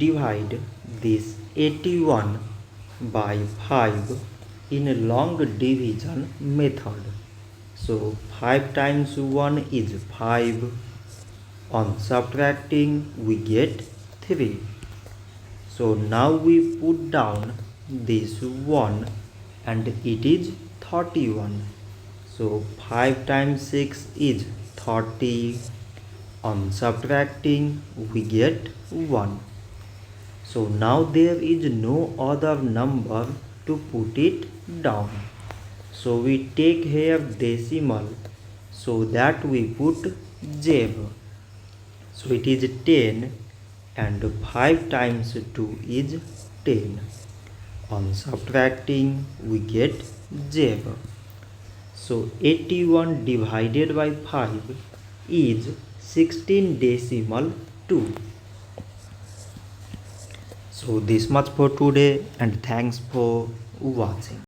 divide this 81 by 5 in a long division method. So 5 times 1 is 5. On subtracting we get 3. So now we put down this 1 and it is 31. So 5 times 6 is 30. On subtracting we get 1. So now there is no other number to put it down. So we take here decimal so that we put 0. So it is 10 and 5 times 2 is 10. On subtracting we get 0. So 81 divided by 5 is 16 decimal 2. So this much for today and thanks for watching.